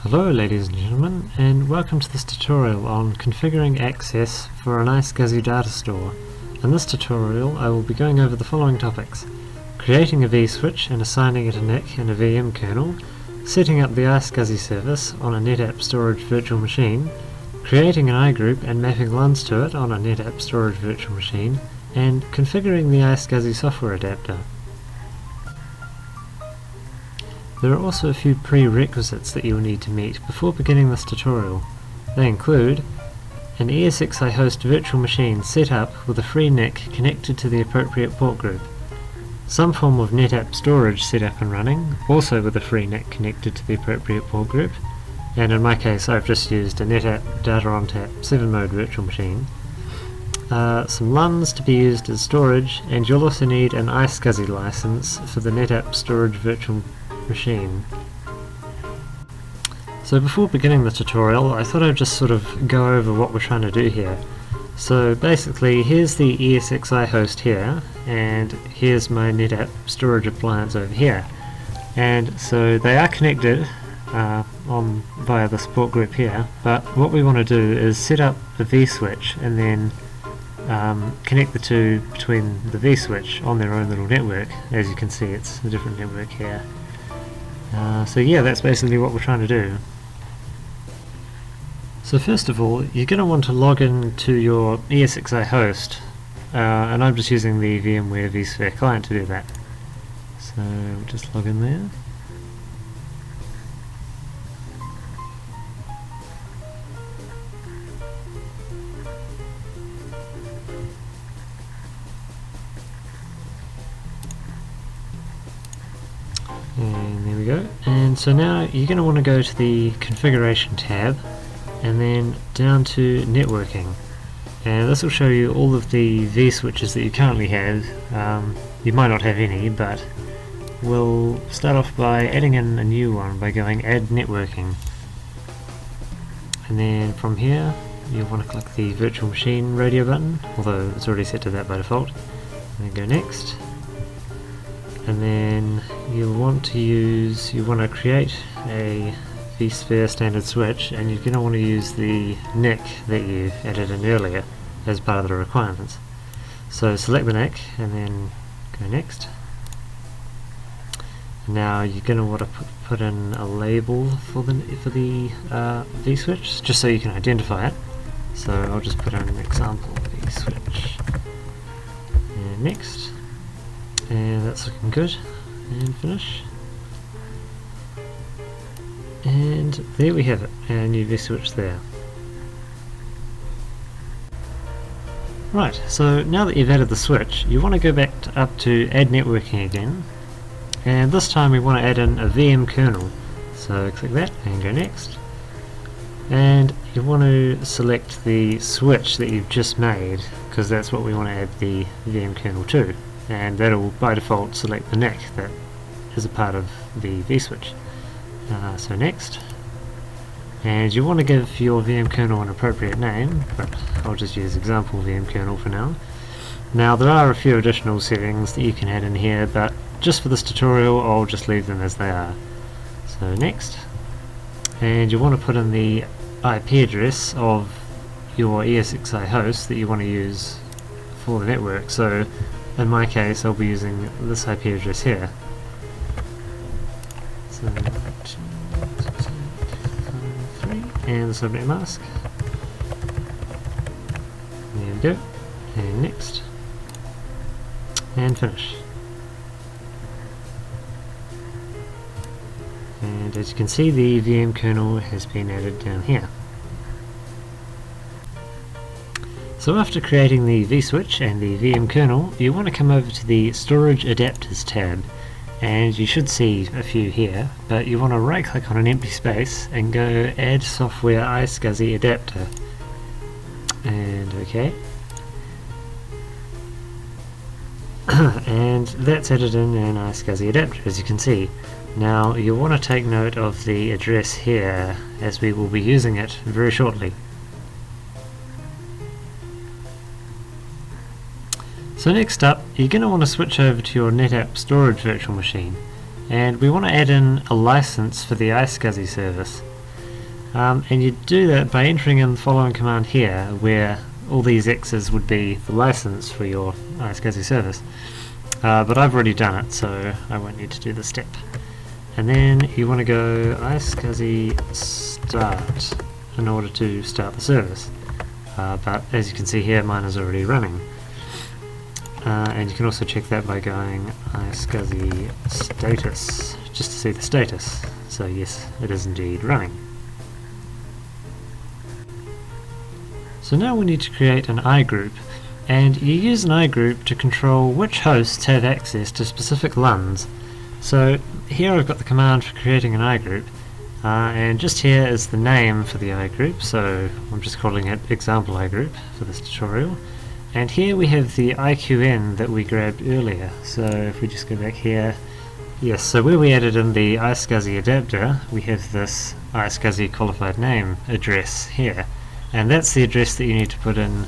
Hello ladies and gentlemen, and welcome to this tutorial on configuring access for an iSCSI Datastore. In this tutorial I will be going over the following topics: creating a vSwitch and assigning it a NIC and a VM kernel, setting up the iSCSI service on a NetApp storage virtual machine, creating an iGroup and mapping LUNs to it on a NetApp storage virtual machine, and configuring the iSCSI software adapter. There are also a few prerequisites that you will need to meet before beginning this tutorial. They include an iSCSI host virtual machine set up with a free NIC connected to the appropriate port group, some form of NetApp storage set up and running, also with a free NIC connected to the appropriate port group, and in my case I've just used a NetApp Data on Tap 7-mode virtual machine, some LUNs to be used as storage, and you'll also need an iSCSI license for the NetApp storage virtual machine. So before beginning the tutorial, I thought I'd just sort of go over what we're trying to do here. So basically, here's the iSCSI host here, and here's my NetApp storage appliance over here. And so they are connected via the support group here, but what we want to do is set up a vSwitch and then connect the two between the vSwitch on their own little network. As you can see, it's a different network here. So yeah, that's basically what we're trying to do. So first of all, you're going to want to log in to your iSCSI host, and I'm just using the VMware vSphere client to do that. So we'll just log in there. And there we go. And so now you're going to want to go to the configuration tab and then down to networking, and this will show you all of the vSwitches that you currently have. You might not have any, but we'll start off by adding in a new one by going add networking, and then from here you'll want to click the virtual machine radio button, although it's already set to that by default, and then go next. And then you'll want to create a vSphere standard switch, and you're going to want to use the NIC that you added in earlier as part of the requirements. So select the NIC and then go next. Now you're going to want to put in a label for the vSwitch, just so you can identify it. So I'll just put in an example vSwitch. And next. And that's looking good, and finish, and there we have it, our new vSwitch there. Right, so now that you've added the switch, you want to go back up to add networking again, and this time we want to add in a VM kernel. So click that and go next, and you want to select the switch that you've just made, because that's what we want to add the VM kernel to. And that'll by default select the NIC that is a part of the vSwitch. So next, and you want to give your VM kernel an appropriate name, but I'll just use example VM kernel for now. Now there are a few additional settings that you can add in here, but just for this tutorial I'll just leave them as they are. So next, and you want to put in the IP address of your iSCSI host that you want to use for the network. So in my case, I'll be using this IP address here. So, 2.6.3, and the subnet mask. There we go. And next. And finish. And as you can see, the VM kernel has been added down here. So after creating the vSwitch and the VM kernel, you want to come over to the Storage Adapters tab, and you should see a few here, but you want to right click on an empty space and go Add Software iSCSI Adapter, and OK. And that's added in an iSCSI adapter, as you can see. Now you want to take note of the address here, as we will be using it very shortly. So next up, you're going to want to switch over to your NetApp storage virtual machine, and we want to add in a license for the iSCSI service. and you do that by entering in the following command here, where all these X's would be the license for your iSCSI service. But I've already done it, so I won't need to do this step. And then you want to go iSCSI start in order to start the service. But as you can see here, mine is already running. And you can also check that by going iSCSI status, just to see the status. So yes, it is indeed running. So now we need to create an iGroup, and you use an iGroup to control which hosts have access to specific LUNs. So here I've got the command for creating an iGroup, and just here is the name for the iGroup, so I'm just calling it example iGroup for this tutorial. And here we have the IQN that we grabbed earlier, so if we just go back here, yes, so where we added in the iSCSI adapter, we have this iSCSI qualified name address here, and that's the address that you need to put in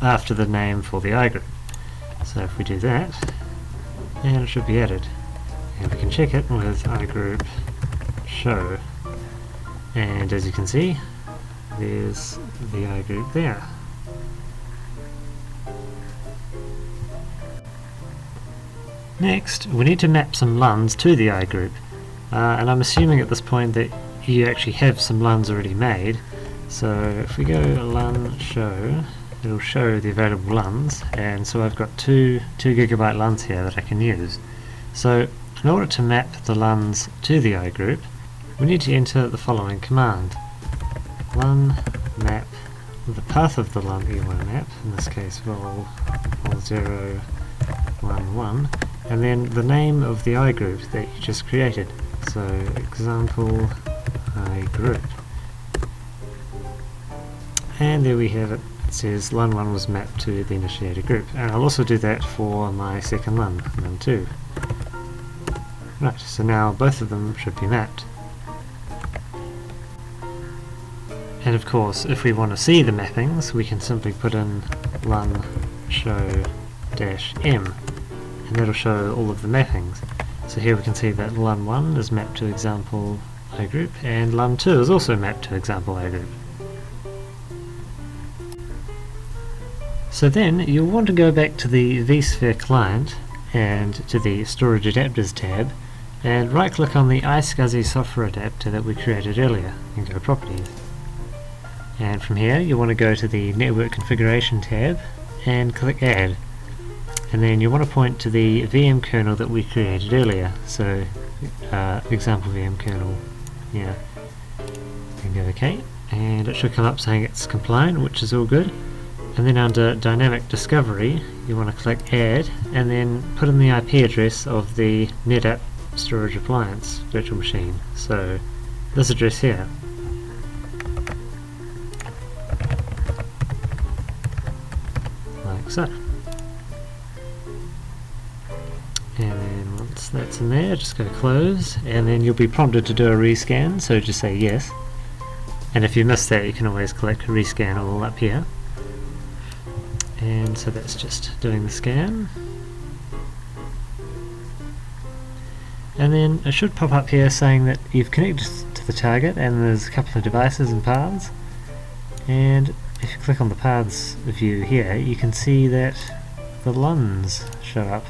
after the name for the iGroup. So if we do that, and it should be added, and we can check it with iGroup show, and as you can see, there's the iGroup there. Next, we need to map some LUNs to the iGroup, and I'm assuming at this point that you actually have some LUNs already made. So if we go LUN show, it'll show the available LUNs, and so I've got 2 gigabyte LUNs here that I can use. So in order to map the LUNs to the iGroup, we need to enter the following command: LUN map the path of the LUN that you want to map, in this case vol 011, and then the name of the iGroup that you just created, so example iGroup. And there we have it. It says LUN1 was mapped to the initiator group, and I'll also do that for my second LUN, LUN2. Right, so now both of them should be mapped. And of course, if we want to see the mappings, we can simply put in LUN show -m, and that'll show all of the mappings. So here we can see that LUN1 is mapped to example iGroup, and LUN2 is also mapped to example iGroup. So then you'll want to go back to the vSphere client and to the Storage Adapters tab, and right click on the iSCSI software adapter that we created earlier and go Properties. And from here you want to go to the Network Configuration tab and click Add, and then you want to point to the VM kernel that we created earlier, so example VM kernel, yeah, and go OK, and it should come up saying it's compliant, which is all good. And then under Dynamic Discovery you want to click Add, and then put in the IP address of the NetApp storage appliance virtual machine, so this address here. Like so. And then once that's in there, just go Close, and then you'll be prompted to do a rescan, so just say yes. And if you miss that, you can always click Rescan all up here. And so that's just doing the scan. And then it should pop up here saying that you've connected to the target and there's a couple of devices and paths. And if you click on the paths view here, you can see that the LUNs show up.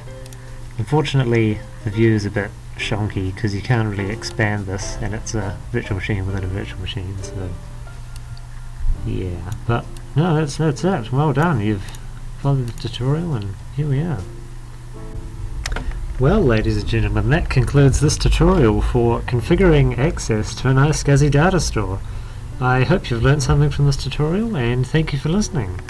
Unfortunately, the view is a bit shonky because you can't really expand this, and it's a virtual machine within a virtual machine, so yeah. But no, that's it. Well done. You've followed the tutorial, and here we are. Well, ladies and gentlemen, that concludes this tutorial for configuring access to an iSCSI Datastore. I hope you've learned something from this tutorial, and thank you for listening.